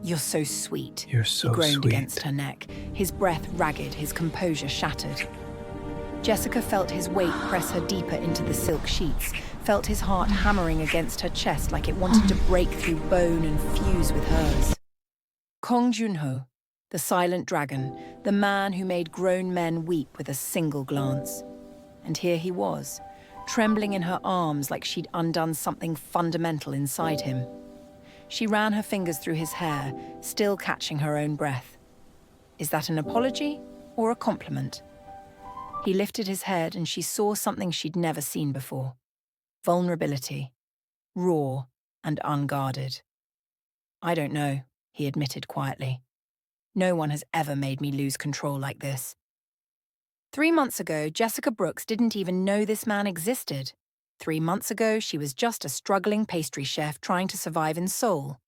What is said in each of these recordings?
You're so sweet. You're He so groaned sweet. against her neck, his breath ragged, his composure shattered. Jessica felt his weight press her deeper into the silk sheets, felt his heart hammering against her chest like it wanted to break through bone and fuse with hers. Kong Junho, the silent dragon, the man who made grown men weep with a single glance. And here he was, trembling in her arms like she'd undone something fundamental inside him. She ran her fingers through his hair, still catching her own breath. Is that an apology or a compliment? He lifted his head and she saw something she'd never seen before. Vulnerability, raw and unguarded. I don't know, he admitted quietly. No one has ever made me lose control like this. 3 months ago, Jessica Brooks didn't even know this man existed. 3 months ago, she was just a struggling pastry chef trying to survive in Seoul.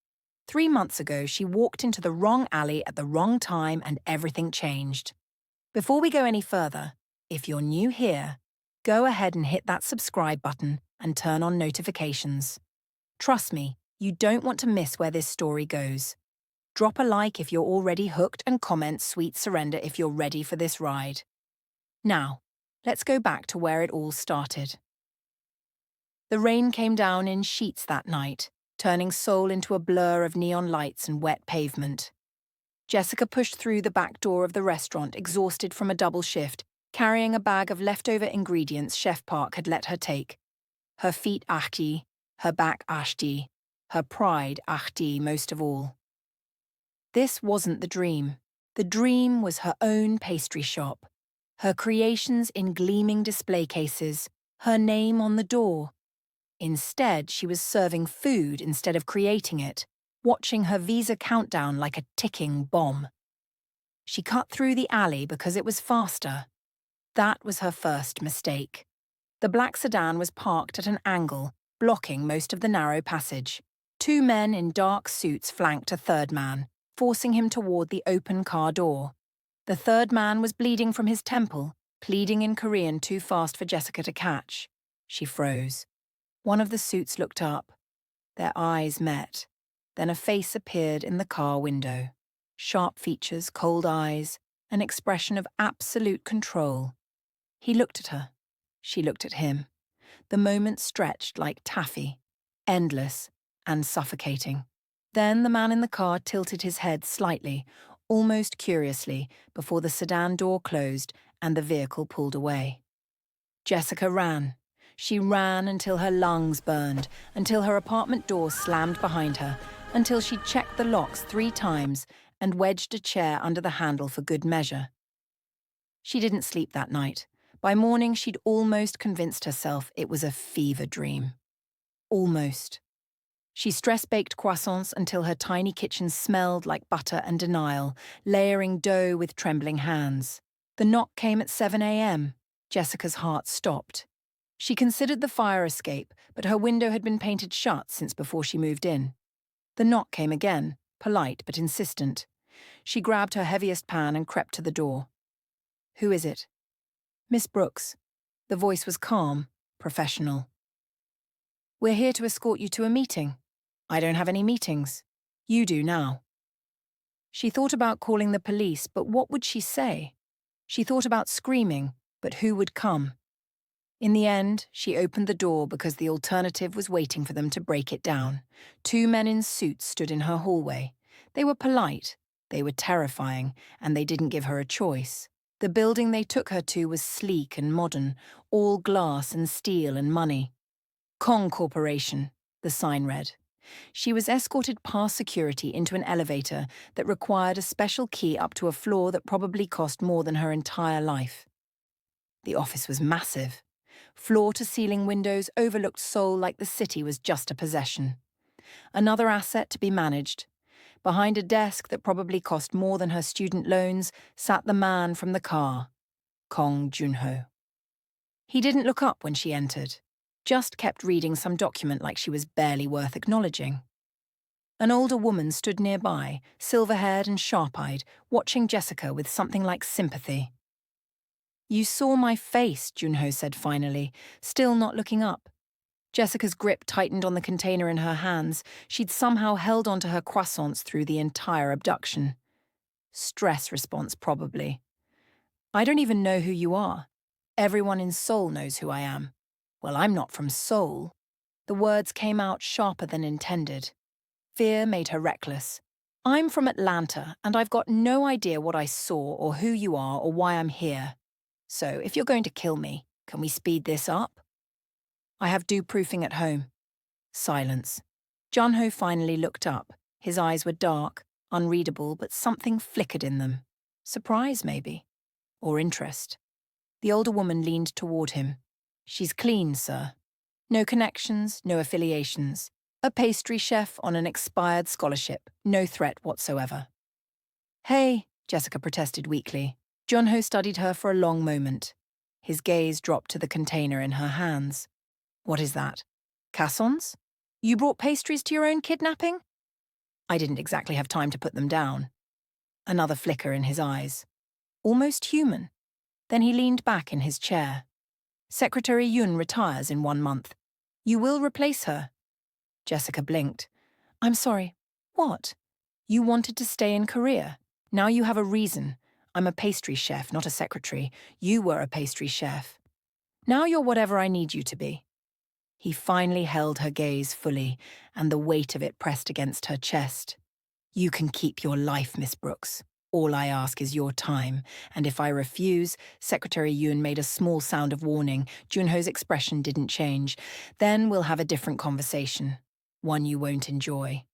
3 months ago, she walked into the wrong alley at the wrong time and everything changed. Before we go any further, if you're new here, go ahead and hit that subscribe button and turn on notifications. Trust me, you don't want to miss where this story goes. Drop a like if you're already hooked and comment sweet surrender if you're ready for this ride. Now, let's go back to where it all started. The rain came down in sheets that night, turning Seoul into a blur of neon lights and wet pavement. Jessica pushed through the back door of the restaurant, exhausted from a double shift, carrying a bag of leftover ingredients Chef Park had let her take. Her feet achti, her back ashti, her pride achti most of all. This wasn't the dream. The dream was her own pastry shop, her creations in gleaming display cases, her name on the door. Instead, she was serving food instead of creating it, watching her visa countdown like a ticking bomb. She cut through the alley because it was faster. That was her first mistake. The black sedan was parked at an angle, blocking most of the narrow passage. 2 men in dark suits flanked a third man, forcing him toward the open car door. The third man was bleeding from his temple, pleading in Korean too fast for Jessica to catch. She froze. One of the suits looked up. Their eyes met. Then a face appeared in the car window. Sharp features, cold eyes, an expression of absolute control. He looked at her. She looked at him. The moment stretched like taffy, endless and suffocating. Then the man in the car tilted his head slightly, almost curiously, before the sedan door closed and the vehicle pulled away. Jessica ran. She ran until her lungs burned, until her apartment door slammed behind her, until she checked the locks 3 times and wedged a chair under the handle for good measure. She didn't sleep that night. By morning, she'd almost convinced herself it was a fever dream. Almost. She stress-baked croissants until her tiny kitchen smelled like butter and denial, layering dough with trembling hands. The knock came at 7 a.m. Jessica's heart stopped. She considered the fire escape, but her window had been painted shut since before she moved in. The knock came again, polite but insistent. She grabbed her heaviest pan and crept to the door. Who is it? Miss Brooks. The voice was calm, professional. We're here to escort you to a meeting. I don't have any meetings. You do now. She thought about calling the police, but what would she say? She thought about screaming, but who would come? In the end, she opened the door because the alternative was waiting for them to break it down. 2 men in suits stood in her hallway. They were polite, they were terrifying, and they didn't give her a choice. The building they took her to was sleek and modern, all glass and steel and money. Kong Corporation, the sign read. She was escorted past security into an elevator that required a special key up to a floor that probably cost more than her entire life. The office was massive. Floor-to-ceiling windows overlooked Seoul like the city was just a possession. Another asset to be managed. Behind a desk that probably cost more than her student loans sat the man from the car, Kong Junho. He didn't look up when she entered, just kept reading some document like she was barely worth acknowledging. An older woman stood nearby, silver-haired and sharp-eyed, watching Jessica with something like sympathy. You saw my face, Junho said finally, still not looking up. Jessica's grip tightened on the container in her hands. She'd somehow held onto her croissants through the entire abduction. Stress response, probably. I don't even know who you are. Everyone in Seoul knows who I am. Well, I'm not from Seoul. The words came out sharper than intended. Fear made her reckless. I'm from Atlanta, and I've got no idea what I saw or who you are or why I'm here. So, if you're going to kill me, can we speed this up? I have proofing at home. Silence. Junho finally looked up. His eyes were dark, unreadable, but something flickered in them. Surprise, maybe. Or interest. The older woman leaned toward him. She's clean, sir. No connections, no affiliations. A pastry chef on an expired scholarship. No threat whatsoever. Hey, Jessica protested weakly. Junho studied her for a long moment. His gaze dropped to the container in her hands. What is that? Cassons? You brought pastries to your own kidnapping? I didn't exactly have time to put them down. Another flicker in his eyes. Almost human. Then he leaned back in his chair. Secretary Yun retires in 1 month. You will replace her. Jessica blinked. I'm sorry. What? You wanted to stay in Korea. Now you have a reason. I'm a pastry chef, not a secretary. You were a pastry chef. Now you're whatever I need you to be. He finally held her gaze fully, and the weight of it pressed against her chest. You can keep your life, Miss Brooks. All I ask is your time, and if I refuse, Secretary Yun made a small sound of warning. Junho's expression didn't change. Then we'll have a different conversation, one you won't enjoy.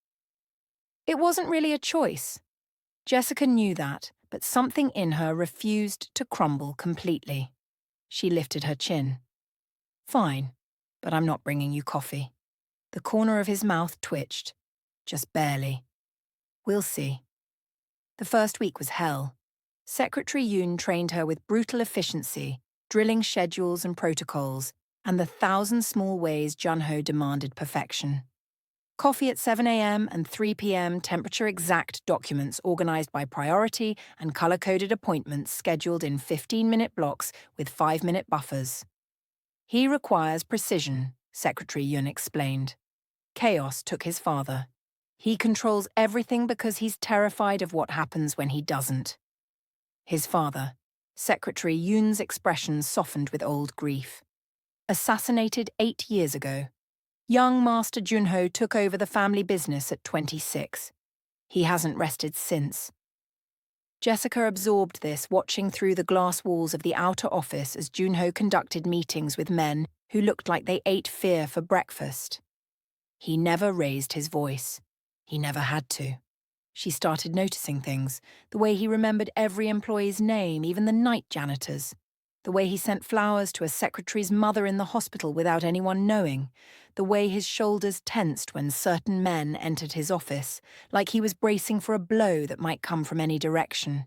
It wasn't really a choice. Jessica knew that, but something in her refused to crumble completely. She lifted her chin. Fine, but I'm not bringing you coffee. The corner of his mouth twitched, just barely. We'll see. The first week was hell. Secretary Yoon trained her with brutal efficiency, drilling schedules and protocols, and the 1,000 small ways Junho demanded perfection. Coffee at 7 a.m. and 3 p.m. temperature-exact documents organized by priority and color-coded appointments scheduled in 15-minute blocks with 5-minute buffers. He requires precision, Secretary Yun explained. Chaos took his father. He controls everything because he's terrified of what happens when he doesn't. His father, Secretary Yun's expression softened with old grief. Assassinated 8 years ago. Young Master Junho took over the family business at 26. He hasn't rested since. Jessica absorbed this, watching through the glass walls of the outer office as Junho conducted meetings with men who looked like they ate fear for breakfast. He never raised his voice. He never had to. She started noticing things, the way he remembered every employee's name, even the night janitor's, the way he sent flowers to a secretary's mother in the hospital without anyone knowing, the way his shoulders tensed when certain men entered his office, like he was bracing for a blow that might come from any direction.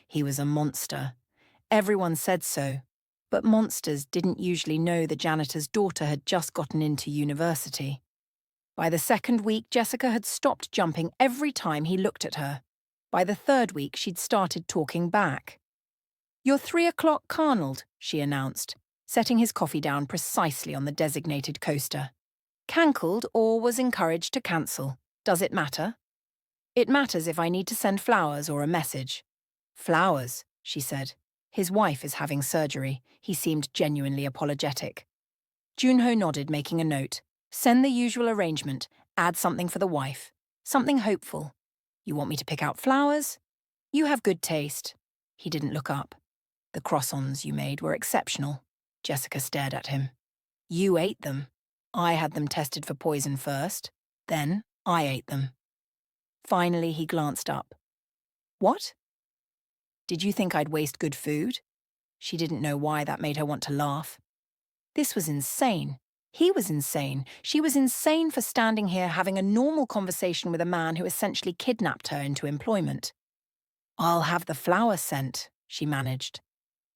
He was a monster. Everyone said so, but monsters didn't usually know the janitor's daughter had just gotten into university. By the second week, Jessica had stopped jumping every time he looked at her. By the third week, she'd started talking back. You're 3 o'clock carnaled, she announced, setting his coffee down precisely on the designated coaster. Canceled or was encouraged to cancel. Does it matter? It matters if I need to send flowers or a message. Flowers, she said. His wife is having surgery. He seemed genuinely apologetic. Junho nodded, making a note. Send the usual arrangement. Add something for the wife. Something hopeful. You want me to pick out flowers? You have good taste. He didn't look up. The croissants you made were exceptional. Jessica stared at him. You ate them. I had them tested for poison first. Then I ate them. Finally, he glanced up. What? Did you think I'd waste good food? She didn't know why that made her want to laugh. This was insane. He was insane. She was insane for standing here having a normal conversation with a man who essentially kidnapped her into employment. I'll have the flower sent, she managed.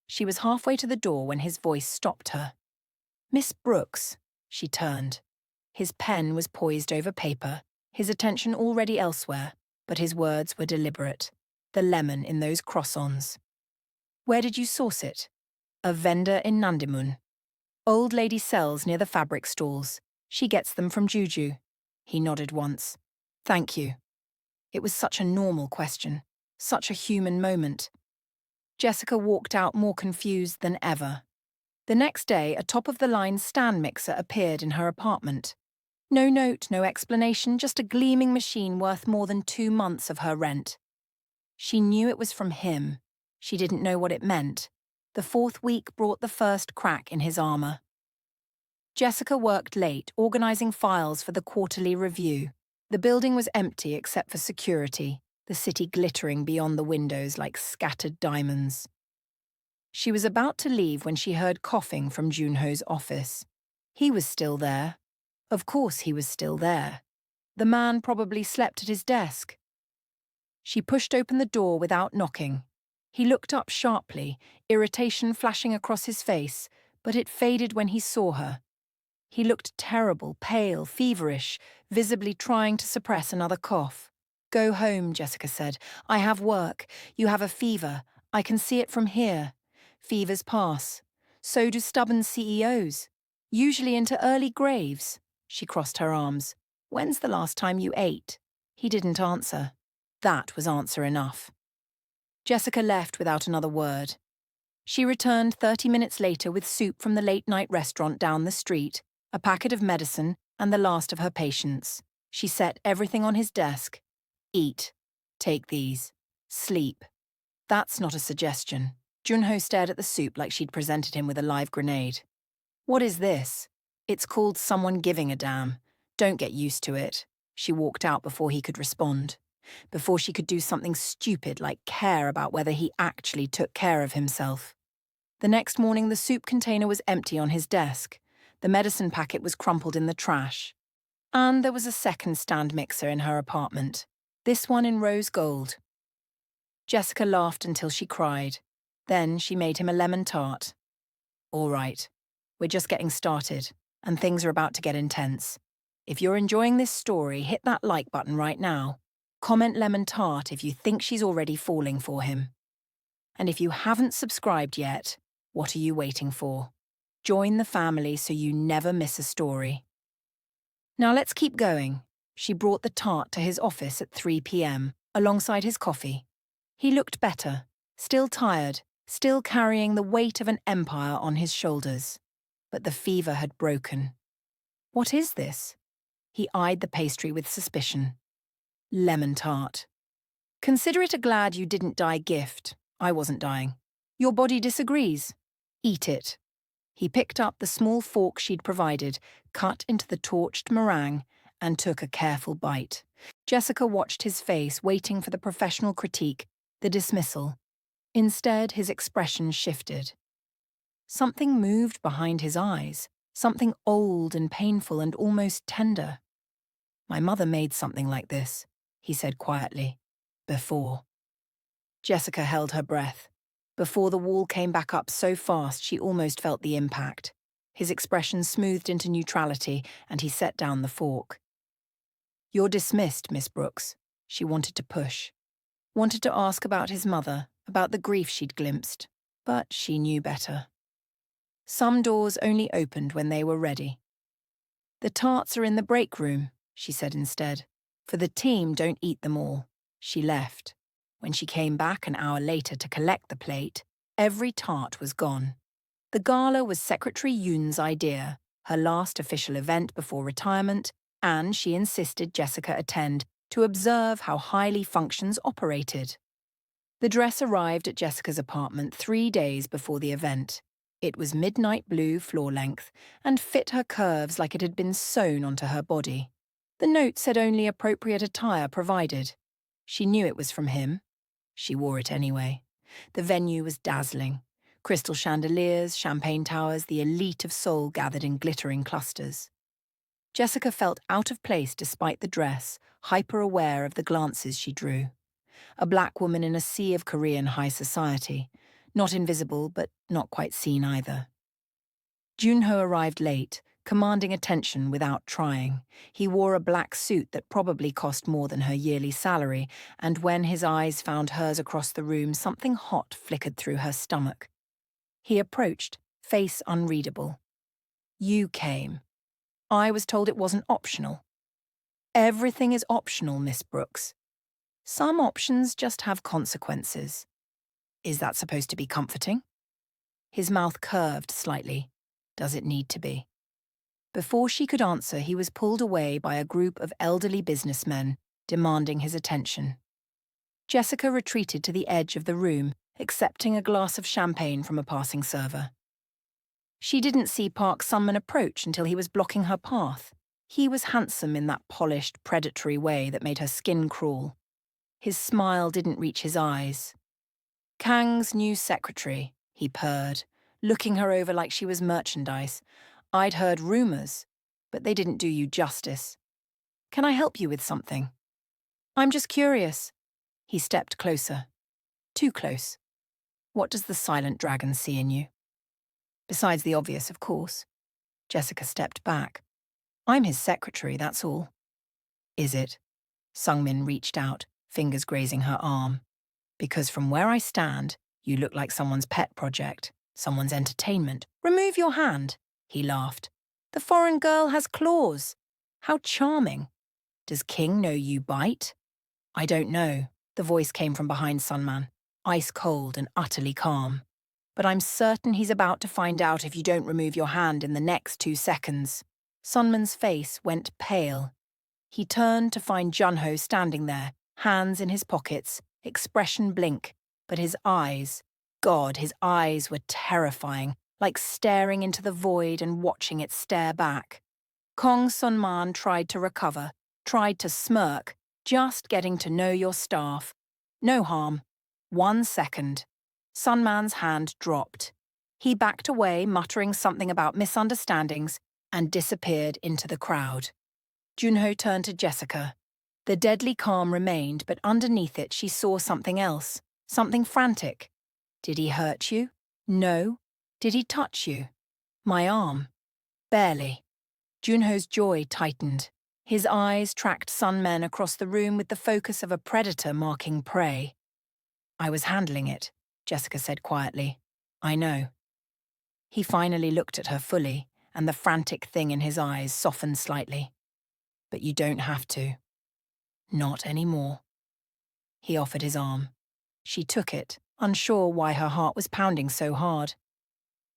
She was halfway to the door when his voice stopped her. Miss Brooks, she turned. His pen was poised over paper, his attention already elsewhere, but his words were deliberate. The lemon in those croissants. Where did you source it? A vendor in Nandimun. Old lady sells near the fabric stalls. She gets them from Juju. He nodded once. Thank you. It was such a normal question, such a human moment. Jessica walked out more confused than ever. The next day, a top-of-the-line stand mixer appeared in her apartment. No note, no explanation, just a gleaming machine worth more than 2 months of her rent. She knew it was from him. She didn't know what it meant. The 4th week brought the first crack in his armor. Jessica worked late, organizing files for the quarterly review. The building was empty except for security, the city glittering beyond the windows like scattered diamonds. She was about to leave when she heard coughing from Junho's office. He was still there. Of course he was still there. The man probably slept at his desk. She pushed open the door without knocking. He looked up sharply, irritation flashing across his face, but it faded when he saw her. He looked terrible, pale, feverish, visibly trying to suppress another cough. Go home, Jessica said. I have work. You have a fever. I can see it from here. Fevers pass. So do stubborn CEOs. Usually into early graves. She crossed her arms. When's the last time you ate? He didn't answer. That was answer enough. Jessica left without another word. She returned 30 minutes later with soup from the late-night restaurant down the street, a packet of medicine, and the last of her patients. She set everything on his desk. Eat. Take these. Sleep. That's not a suggestion. Junho stared at the soup like she'd presented him with a live grenade. What is this? It's called someone giving a damn. Don't get used to it. She walked out before he could respond. Before she could do something stupid like care about whether he actually took care of himself. The next morning, the soup container was empty on his desk. The medicine packet was crumpled in the trash. And there was a second stand mixer in her apartment. This one in rose gold. Jessica laughed until she cried. Then she made him a lemon tart. All right, we're just getting started, and things are about to get intense. If you're enjoying this story, hit that like button right now. Comment lemon tart if you think she's already falling for him. And if you haven't subscribed yet, what are you waiting for? Join the family so you never miss a story. Now let's keep going. She brought the tart to his office at 3 p.m, alongside his coffee. He looked better, still tired, still carrying the weight of an empire on his shoulders. But the fever had broken. What is this? He eyed the pastry with suspicion. Lemon tart. Consider it a glad you didn't die gift. I wasn't dying. Your body disagrees. Eat it. He picked up the small fork she'd provided, cut into the torched meringue, and took a careful bite. Jessica watched his face, waiting for the professional critique, the dismissal. Instead, his expression shifted. Something moved behind his eyes, something old and painful and almost tender. My mother made something like this, he said quietly. Before. Jessica held her breath. Before the wall came back up so fast she almost felt the impact. His expression smoothed into neutrality, and he set down the fork. You're dismissed, Miss Brooks. She wanted to push. Wanted to ask about his mother, about the grief she'd glimpsed. But she knew better. Some doors only opened when they were ready. The tarts are in the break room, she said instead. For the team, don't eat them all. She left. When she came back an hour later to collect the plate, every tart was gone. The gala was Secretary Yoon's idea, her last official event before retirement, and she insisted Jessica attend to observe how highly functions operated. The dress arrived at Jessica's apartment 3 days before the event. It was midnight blue floor length and fit her curves like it had been sewn onto her body. The note said only appropriate attire provided. She knew it was from him. She wore it anyway. The venue was dazzling. Crystal chandeliers, champagne towers, the elite of Seoul gathered in glittering clusters. Jessica felt out of place despite the dress, hyper-aware of the glances she drew. A black woman in a sea of Korean high society. Not invisible, but not quite seen either. Junho arrived late, commanding attention without trying. He wore a black suit that probably cost more than her yearly salary, and when his eyes found hers across the room, something hot flickered through her stomach. He approached, face unreadable. You came. I was told it wasn't optional. Everything is optional, Miss Brooks. Some options just have consequences. Is that supposed to be comforting? His mouth curved slightly. Does it need to be? Before she could answer, he was pulled away by a group of elderly businessmen, demanding his attention. Jessica retreated to the edge of the room, accepting a glass of champagne from a passing server. She didn't see Park Sunman approach until he was blocking her path. He was handsome in that polished, predatory way that made her skin crawl. His smile didn't reach his eyes. Kang's new secretary, he purred, looking her over like she was merchandise. I'd heard rumors, but they didn't do you justice. Can I help you with something? I'm just curious. He stepped closer. Too close. What does the silent dragon see in you? Besides the obvious, of course. Jessica stepped back. I'm his secretary, that's all. Is it? Sungmin reached out, fingers grazing her arm. Because from where I stand, you look like someone's pet project, someone's entertainment. Remove your hand, he laughed. The foreign girl has claws. How charming. Does King know you bite? I don't know. The voice came from behind Sunman, ice cold and utterly calm. But I'm certain he's about to find out if you don't remove your hand in the next 2 seconds. Sunman's face went pale. He turned to find Junho standing there, hands in his pockets, expression blink, but his eyes, God, his eyes were terrifying, like staring into the void and watching it stare back. Kong Sunman tried to recover, tried to smirk, just getting to know your staff. No harm. 1 second. Sunman's hand dropped. He backed away, muttering something about misunderstandings, and disappeared into the crowd. Junho turned to Jessica. The deadly calm remained, but underneath it she saw something else, something frantic. Did he hurt you? No. Did he touch you? My arm. Barely. Junho's jaw tightened. His eyes tracked Sunmen across the room with the focus of a predator marking prey. I was handling it, Jessica said quietly. I know. He finally looked at her fully, and the frantic thing in his eyes softened slightly. But you don't have to. Not anymore. He offered his arm. She took it, unsure why her heart was pounding so hard.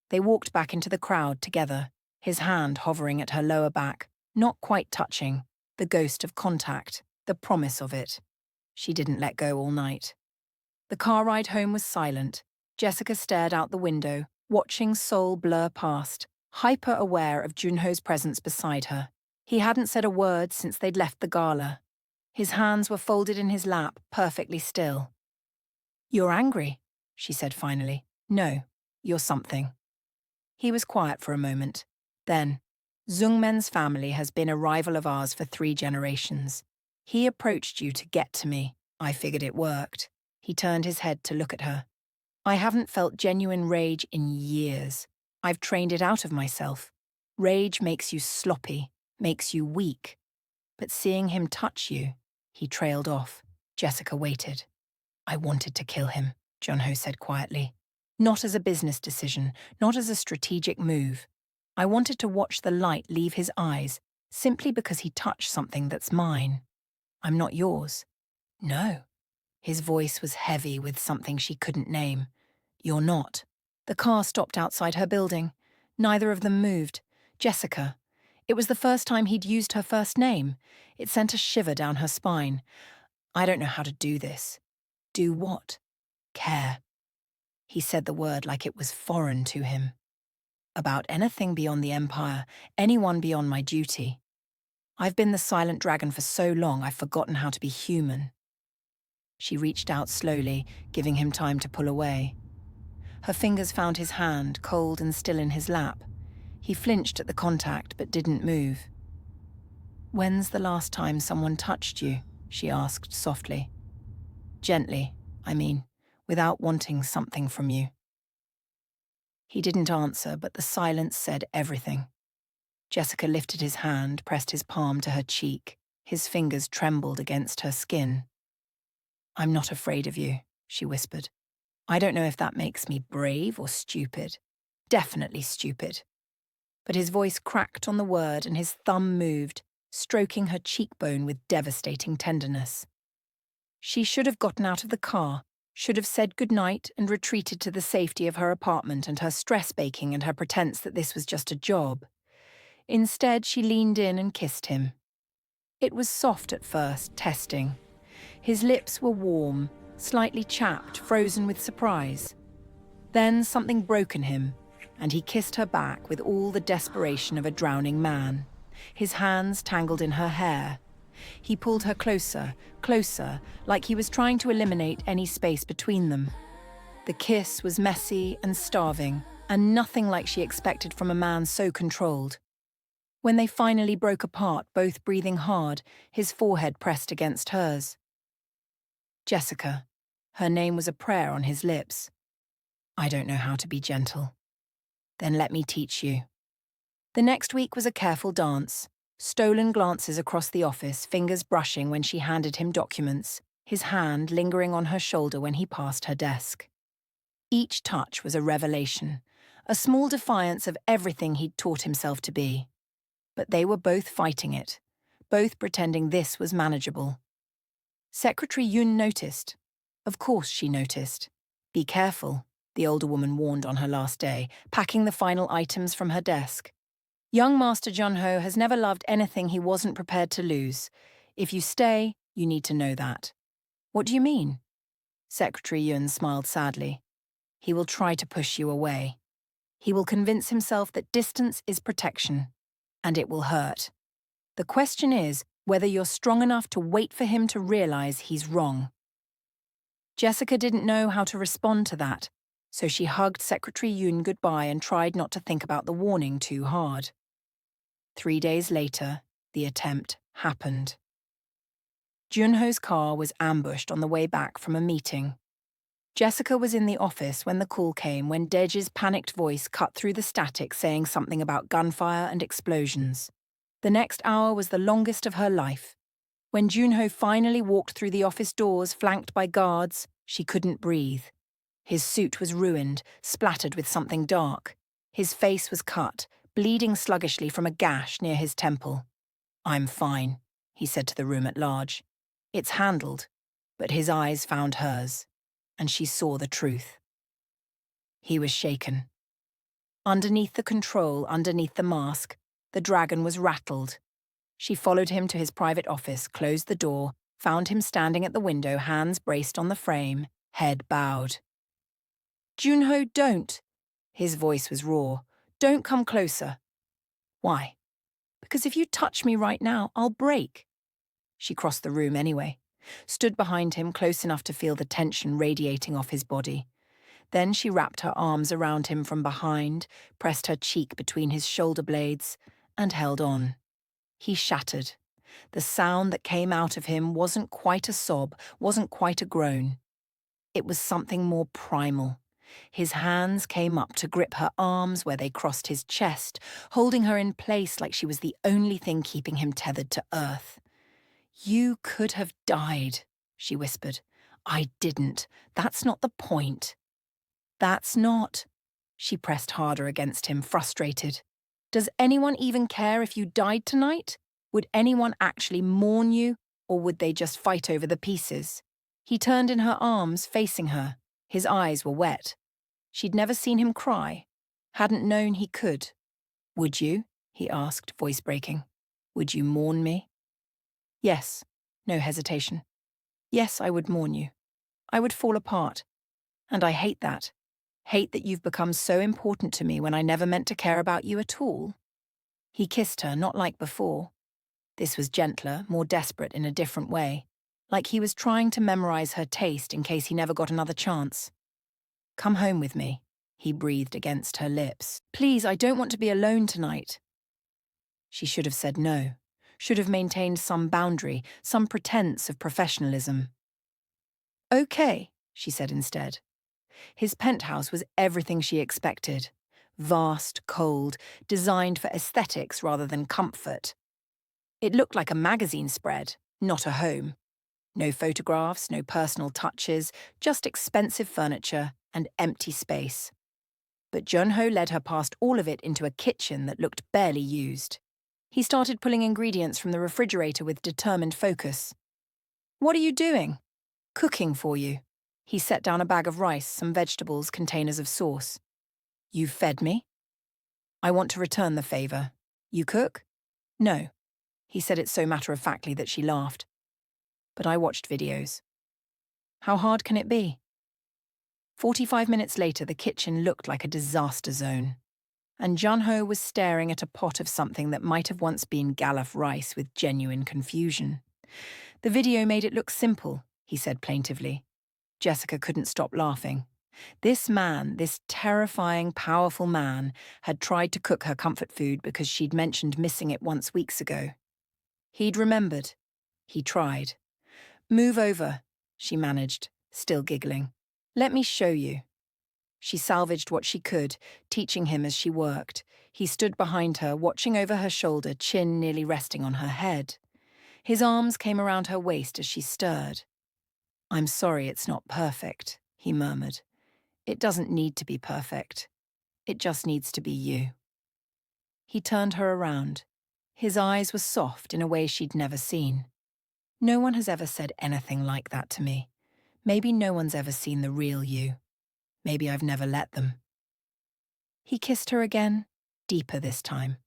They walked back into the crowd together, his hand hovering at her lower back, not quite touching, the ghost of contact, the promise of it. She didn't let go all night. The car ride home was silent. Jessica stared out the window, watching Seoul blur past, hyper-aware of Junho's presence beside her. He hadn't said a word since they'd left the gala. His hands were folded in his lap, perfectly still. You're angry, she said finally. No, you're something. He was quiet for a moment. Then, Zungmen's family has been a rival of ours for 3 generations. He approached you to get to me. I figured it worked. He turned his head to look at her. I haven't felt genuine rage in years. I've trained it out of myself. Rage makes you sloppy, makes you weak. But seeing him touch you, he trailed off. Jessica waited. I wanted to kill him, Junho said quietly. Not as a business decision, not as a strategic move. I wanted to watch the light leave his eyes, simply because he touched something that's mine. I'm not yours. No. His voice was heavy with something she couldn't name. You're not. The car stopped outside her building. Neither of them moved. Jessica. It was the first time he'd used her first name. It sent a shiver down her spine. I don't know how to do this. Do what? Care. He said the word like it was foreign to him. About anything beyond the Empire, anyone beyond my duty. I've been the silent dragon for so long I've forgotten how to be human. She reached out slowly, giving him time to pull away. Her fingers found his hand, cold and still in his lap. He flinched at the contact, but didn't move. When's the last time someone touched you? She asked softly. Gently, I mean, without wanting something from you. He didn't answer, but the silence said everything. Jessica lifted his hand, pressed his palm to her cheek. His fingers trembled against her skin. I'm not afraid of you, she whispered. I don't know if that makes me brave or stupid. Definitely stupid. But his voice cracked on the word and his thumb moved, stroking her cheekbone with devastating tenderness. She should have gotten out of the car, should have said goodnight and retreated to the safety of her apartment and her stress baking and her pretense that this was just a job. Instead, she leaned in and kissed him. It was soft at first, testing. His lips were warm, slightly chapped, frozen with surprise. Then something broke in him, and he kissed her back with all the desperation of a drowning man. His hands tangled in her hair. He pulled her closer, closer, like he was trying to eliminate any space between them. The kiss was messy and starving, and nothing like she expected from a man so controlled. When they finally broke apart, both breathing hard, his forehead pressed against hers. Jessica. Her name was a prayer on his lips. I don't know how to be gentle. Then let me teach you. The next week was a careful dance. Stolen glances across the office, fingers brushing when she handed him documents, his hand lingering on her shoulder when he passed her desk. Each touch was a revelation, a small defiance of everything he'd taught himself to be. But they were both fighting it, both pretending this was manageable. Secretary Yun noticed. Of course she noticed. Be careful, the older woman warned on her last day, packing the final items from her desk. Young Master Junho has never loved anything he wasn't prepared to lose. If you stay, you need to know that. What do you mean? Secretary Yun smiled sadly. He will try to push you away. He will convince himself that distance is protection, and it will hurt. The question is whether you're strong enough to wait for him to realize he's wrong. Jessica didn't know how to respond to that, so she hugged Secretary Yun goodbye and tried not to think about the warning too hard. 3 days later, the attempt happened. Junho's car was ambushed on the way back from a meeting. Jessica was in the office when the call came, when Dej's panicked voice cut through the static saying something about gunfire and explosions. The next hour was the longest of her life. When Junho finally walked through the office doors flanked by guards, she couldn't breathe. His suit was ruined, splattered with something dark. His face was cut, bleeding sluggishly from a gash near his temple. I'm fine, he said to the room at large. It's handled, but his eyes found hers, and she saw the truth. He was shaken. Underneath the control, underneath the mask, the dragon was rattled. She followed him to his private office, closed the door, found him standing at the window, hands braced on the frame, head bowed. Junho, don't. His voice was raw. Don't come closer. Why? Because if you touch me right now, I'll break. She crossed the room anyway, stood behind him close enough to feel the tension radiating off his body. Then she wrapped her arms around him from behind, pressed her cheek between his shoulder blades, and held on. He shattered. The sound that came out of him wasn't quite a sob, wasn't quite a groan. It was something more primal. His hands came up to grip her arms where they crossed his chest, holding her in place like she was the only thing keeping him tethered to earth. You could have died, she whispered. I didn't. That's not the point. That's not. She pressed harder against him, frustrated. Does anyone even care if you died tonight? Would anyone actually mourn you, or would they just fight over the pieces? He turned in her arms, facing her. His eyes were wet. She'd never seen him cry, hadn't known he could. Would you? He asked, voice breaking. Would you mourn me? Yes, no hesitation. Yes, I would mourn you. I would fall apart. And I hate that. Hate that you've become so important to me when I never meant to care about you at all. He kissed her, not like before. This was gentler, more desperate in a different way, like he was trying to memorize her taste in case he never got another chance. Come home with me, he breathed against her lips. Please, I don't want to be alone tonight. She should have said no, should have maintained some boundary, some pretense of professionalism. Okay, she said instead. His penthouse was everything she expected. Vast, cold, designed for aesthetics rather than comfort. It looked like a magazine spread, not a home. No photographs, no personal touches, just expensive furniture and empty space. but Junho led her past all of it into a kitchen that looked barely used. He started pulling ingredients from the refrigerator with determined focus. "What are you doing?" "Cooking for you." He set down a bag of rice, some vegetables, containers of sauce. "You've fed me?" "I want to return the favor." "You cook?" "No." He said it so matter-of-factly that she laughed. "But I watched videos." "How hard can it be?" 45 minutes later, the kitchen looked like a disaster zone. And Junho was staring at a pot of something that might have once been gala rice with genuine confusion. "The video made it look simple," he said plaintively. Jessica couldn't stop laughing. This man, this terrifying, powerful man, had tried to cook her comfort food because she'd mentioned missing it once weeks ago. He'd remembered. He tried. "Move over," she managed, still giggling. "Let me show you." She salvaged what she could, teaching him as she worked. He stood behind her, watching over her shoulder, chin nearly resting on her head. His arms came around her waist as she stirred. "I'm sorry it's not perfect," he murmured. "It doesn't need to be perfect. It just needs to be you." He turned her around. His eyes were soft in a way she'd never seen. "No one has ever said anything like that to me. Maybe no one's ever seen the real you. Maybe I've never let them." He kissed her again, deeper this time.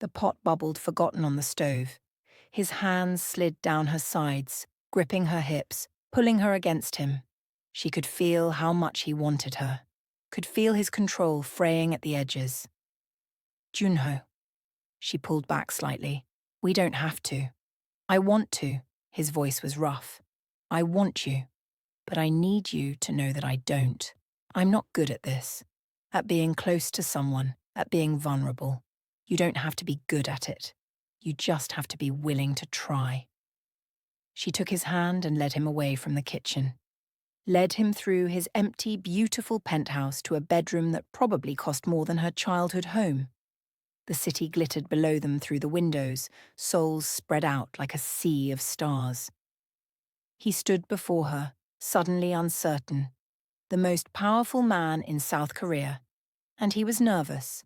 The pot bubbled forgotten on the stove. His hands slid down her sides, gripping her hips, pulling her against him. She could feel how much he wanted her, could feel his control fraying at the edges. "Junho." She pulled back slightly. "We don't have to." "I want to." His voice was rough. "I want you. But I need you to know that I don't. I'm not good at this. At being close to someone, at being vulnerable. You don't have to be good at it. You just have to be willing to try." She took his hand and led him away from the kitchen. Led him through his empty, beautiful penthouse to a bedroom that probably cost more than her childhood home. The city glittered below them through the windows, souls spread out like a sea of stars. He stood before her, suddenly uncertain. The most powerful man in South Korea. And he was nervous.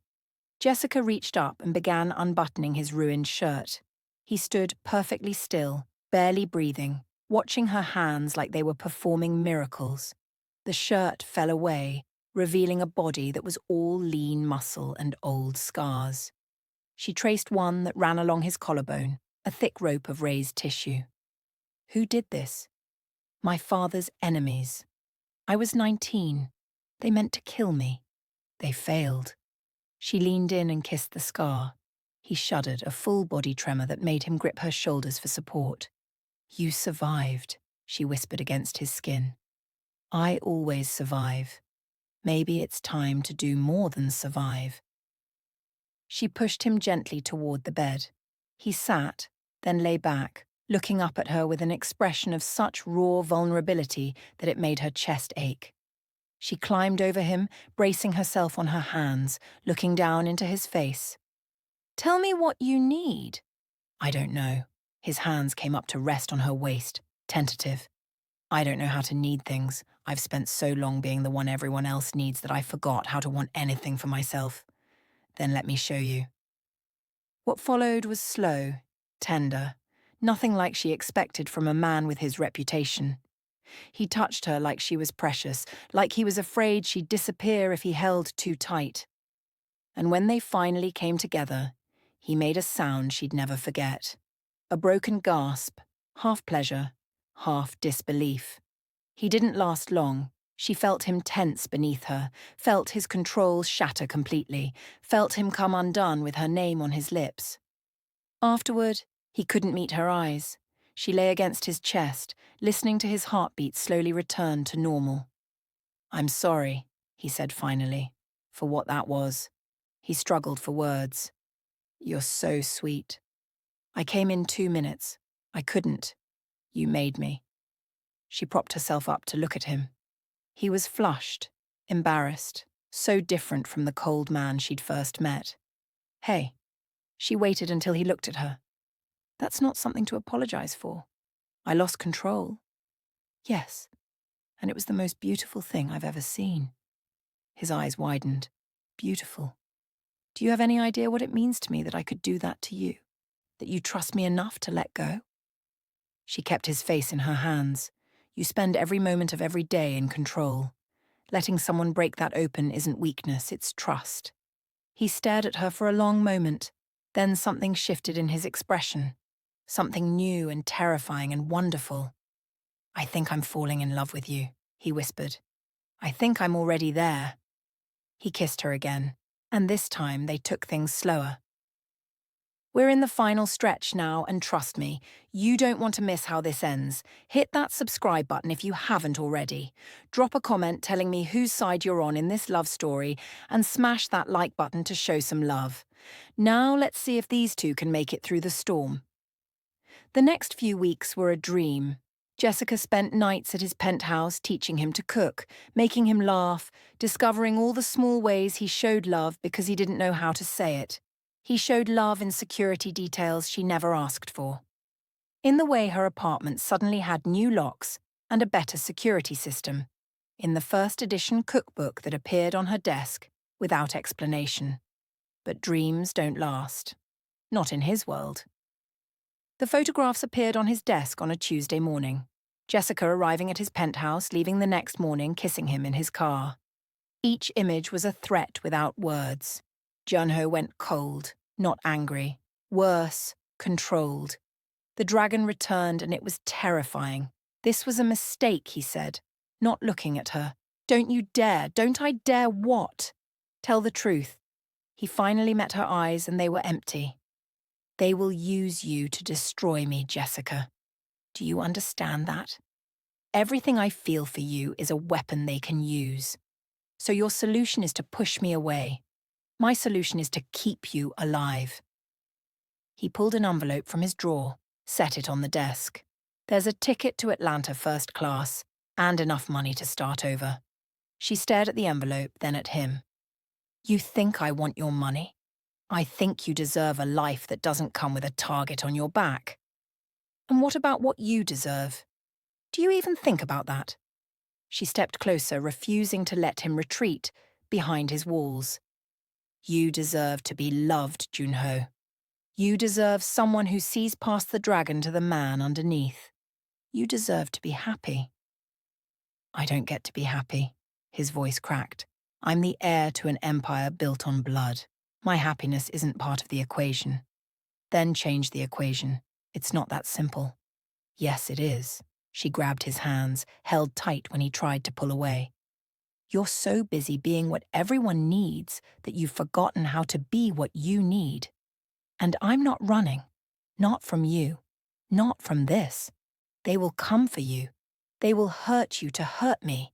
Jessica reached up and began unbuttoning his ruined shirt. He stood perfectly still, barely breathing, watching her hands like they were performing miracles. The shirt fell away, revealing a body that was all lean muscle and old scars. She traced one that ran along his collarbone, a thick rope of raised tissue. Who did this? My father's enemies. I was 19. They meant to kill me. They failed. She leaned in and kissed the scar. He shuddered, a full body tremor that made him grip her shoulders for support. "You survived," she whispered against his skin. "I always survive. Maybe it's time to do more than survive." She pushed him gently toward the bed. He sat, then lay back, looking up at her with an expression of such raw vulnerability that it made her chest ache. She climbed over him, bracing herself on her hands, looking down into his face. "Tell me what you need." "I don't know." His hands came up to rest on her waist, tentative. "I don't know how to need things. I've spent so long being the one everyone else needs that I forgot how to want anything for myself. Then let me show you." What followed was slow, tender, nothing like she expected from a man with his reputation. He touched her like she was precious, like he was afraid she'd disappear if he held too tight. And when they finally came together, he made a sound she'd never forget. A broken gasp, half pleasure, half disbelief. He didn't last long. She felt him tense beneath her, felt his control shatter completely, felt him come undone with her name on his lips. Afterward, he couldn't meet her eyes. She lay against his chest, listening to his heartbeat slowly return to normal. "I'm sorry," he said finally, "for what that was." He struggled for words. "You're so sweet. I came in 2 minutes. I couldn't. You made me." She propped herself up to look at him. He was flushed, embarrassed, so different from the cold man she'd first met. "Hey." She waited until he looked at her. "That's not something to apologize for. I lost control." "Yes, and it was the most beautiful thing I've ever seen." His eyes widened. beautiful. Do you have any idea what it means to me that I could do that to you? That you trust me enough to let go?" She kept his face in her hands. You spend every moment of every day in control. Letting someone break that open isn't weakness, it's trust. He stared at her for a long moment. Then something shifted in his expression. Something new and terrifying and wonderful. "I think I'm falling in love with you," he whispered. "I think I'm already there." He kissed her again, and this time they took things slower. "We're in the final stretch now, and trust me, you don't want to miss how this ends. Hit that subscribe button if you haven't already. Drop a comment telling me whose side you're on in this love story, and smash that like button to show some love. Now let's see if these two can make it through the storm." The next few weeks were a dream. Jessica spent nights at his penthouse teaching him to cook, making him laugh, discovering all the small ways he showed love because he didn't know how to say it. He showed love in security details she never asked for. In the way her apartment suddenly had new locks and a better security system. In the first edition cookbook that appeared on her desk, without explanation. But dreams don't last. Not in his world. The photographs appeared on his desk on a Tuesday morning. Jessica arriving at his penthouse, leaving the next morning, kissing him in his car. Each image was a threat without words. Junho went cold, not angry. Worse, controlled. The dragon returned and it was terrifying. "This was a mistake," he said, not looking at her. "Don't you dare, don't I dare what? Tell the truth." He finally met her eyes and they were empty. "They will use you to destroy me, Jessica. Do you understand that? Everything I feel for you is a weapon they can use. So your solution is to push me away. My solution is to keep you alive." He pulled an envelope from his drawer, set it on the desk. "There's a ticket to Atlanta first class, and enough money to start over." She stared at the envelope, then at him. "You think I want your money? I think you deserve a life that doesn't come with a target on your back. And what about what you deserve? Do you even think about that?" She stepped closer, refusing to let him retreat behind his walls. "You deserve to be loved, Junho. You deserve someone who sees past the dragon to the man underneath. You deserve to be happy." "I don't get to be happy," his voice cracked. "I'm the heir to an empire built on blood. My happiness isn't part of the equation." "Then change the equation. It's not that simple." "Yes, it is." She grabbed his hands, held tight when he tried to pull away. "You're so busy being what everyone needs that you've forgotten how to be what you need. And I'm not running. Not from you. Not from this. They will come for you. They will hurt you to hurt me.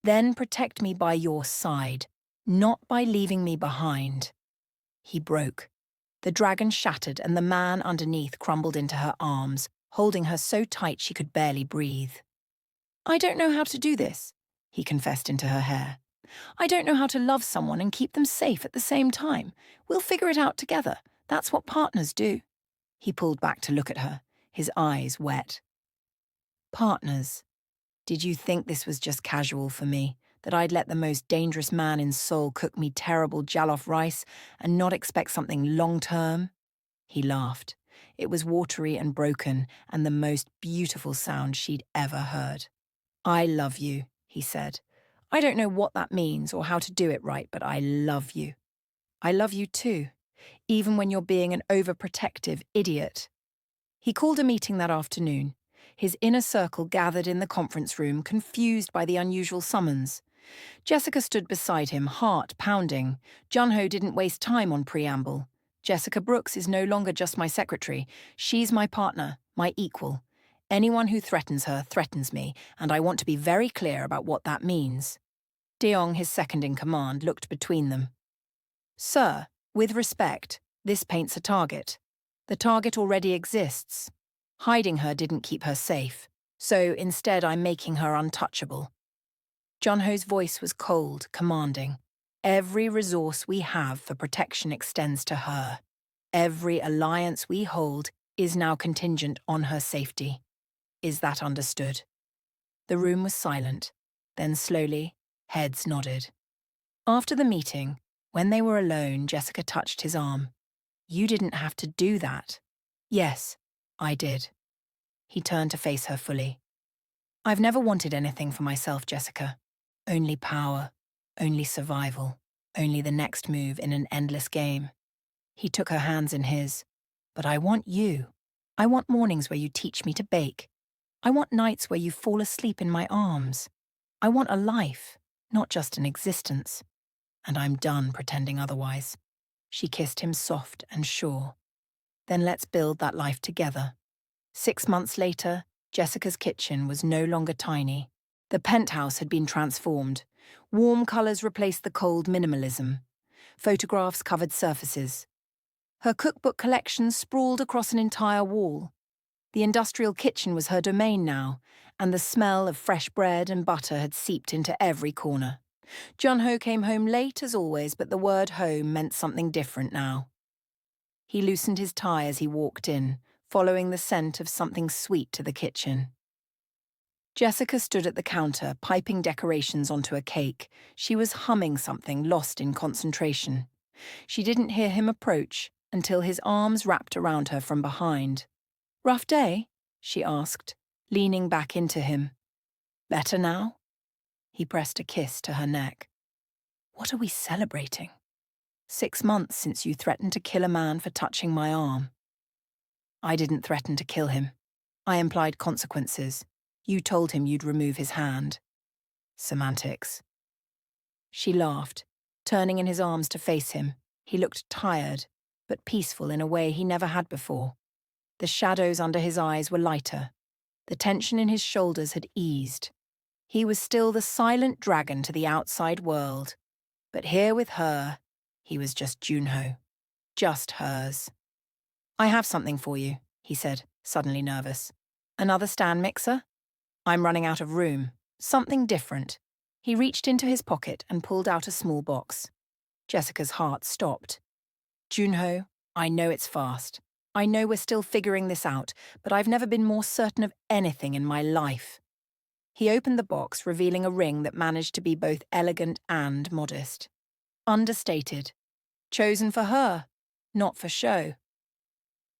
Then protect me by your side, not by leaving me behind." He broke. The dragon shattered and the man underneath crumbled into her arms, holding her so tight she could barely breathe. "I don't know how to do this," he confessed into her hair. "I don't know how to love someone and keep them safe at the same time. We'll figure it out together. That's what partners do." He pulled back to look at her, his eyes wet. "Partners. Did you think this was just casual for me? That I'd let the most dangerous man in Seoul cook me terrible jollof rice and not expect something long-term?" He laughed. It was watery and broken, and the most beautiful sound she'd ever heard. "I love you," he said. "I don't know what that means or how to do it right, but I love you. I love you too, even when you're being an overprotective idiot." He called a meeting that afternoon. His inner circle gathered in the conference room, confused by the unusual summons. Jessica stood beside him, heart pounding. Junho didn't waste time on preamble. "Jessica Brooks is no longer just my secretary. She's my partner, my equal. Anyone who threatens her threatens me, and I want to be very clear about what that means." Deong, his second-in-command, looked between them. "Sir, with respect, this paints a target. The target already exists. Hiding her didn't keep her safe, so instead I'm making her untouchable." Junho's voice was cold, commanding. "Every resource we have for protection extends to her. Every alliance we hold is now contingent on her safety. Is that understood?" The room was silent. Then slowly, heads nodded. After the meeting, When they were alone, Jessica touched his arm. You didn't have to do that. Yes, I did. He turned to face her fully. I've never wanted anything for myself, Jessica. Only power, only survival, only the next move in an endless game. He took her hands in his. But I want you. I want mornings where you teach me to bake. I want nights where you fall asleep in my arms. I want a life, not just an existence. And I'm done pretending otherwise. She kissed him soft and sure. Then let's build that life together. 6 months later, Jessica's kitchen was no longer tiny. The penthouse had been transformed. Warm colours replaced the cold minimalism. Photographs covered surfaces. Her cookbook collection sprawled across an entire wall. The industrial kitchen was her domain now, and the smell of fresh bread and butter had seeped into every corner. Jun-ho came home late as always, but the word home meant something different now. He loosened his tie as he walked in, following the scent of something sweet to the kitchen. Jessica stood at the counter, piping decorations onto a cake. She was humming something, lost in concentration. She didn't hear him approach until his arms wrapped around her from behind. Rough day? She asked, leaning back into him. Better now? He pressed a kiss to her neck. What are we celebrating? 6 months since you threatened to kill a man for touching my arm. I didn't threaten to kill him. I implied consequences. You told him you'd remove his hand. Semantics. She laughed, turning in his arms to face him. He looked tired, but peaceful in a way he never had before. The shadows under his eyes were lighter. The tension in his shoulders had eased. He was still the silent dragon to the outside world. But here with her, he was just Junho. Just hers. I have something for you, he said, suddenly nervous. Another stand mixer? I'm running out of room. Something different. He reached into his pocket and pulled out a small box. Jessica's heart stopped. Junho, I know it's fast. I know we're still figuring this out, but I've never been more certain of anything in my life. He opened the box, revealing a ring that managed to be both elegant and modest. Understated. Chosen for her, not for show.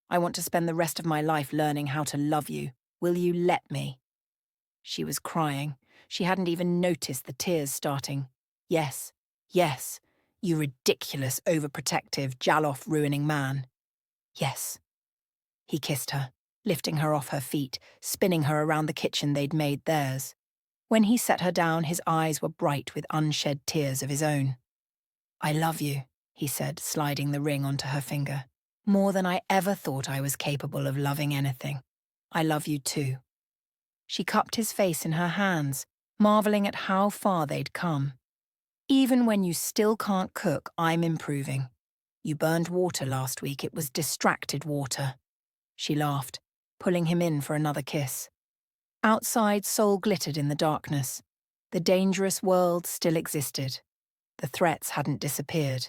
I want to spend the rest of my life learning how to love you. Will you let me? She was crying. She hadn't even noticed the tears starting. Yes, yes, you ridiculous, overprotective, Jaloff-ruining man. Yes. He kissed her, lifting her off her feet, spinning her around the kitchen they'd made theirs. When he set her down, his eyes were bright with unshed tears of his own. I love you, he said, sliding the ring onto her finger. More than I ever thought I was capable of loving anything. I love you too. She cupped his face in her hands, marveling at how far they'd come. Even when you still can't cook, I'm improving. You burned water last week. It was distracted water. She laughed, pulling him in for another kiss. Outside, Seoul glittered in the darkness. The dangerous world still existed. The threats hadn't disappeared.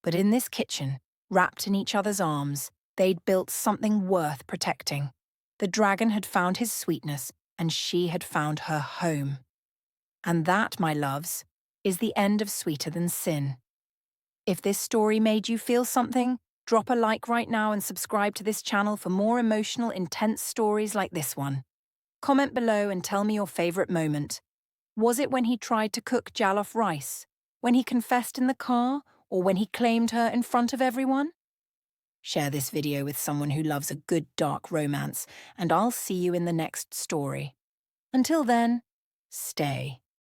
But in this kitchen, wrapped in each other's arms, they'd built something worth protecting. The dragon had found his sweetness, and she had found her home. And that, my loves, is the end of Sweeter Than Sin. If this story made you feel something, drop a like right now and subscribe to this channel for more emotional, intense stories like this one. Comment below and tell me your favourite moment. Was it when he tried to cook jollof rice? When he confessed in the car? Or when he claimed her in front of everyone? Share this video with someone who loves a good dark romance, and I'll see you in the next story. Until then, stay.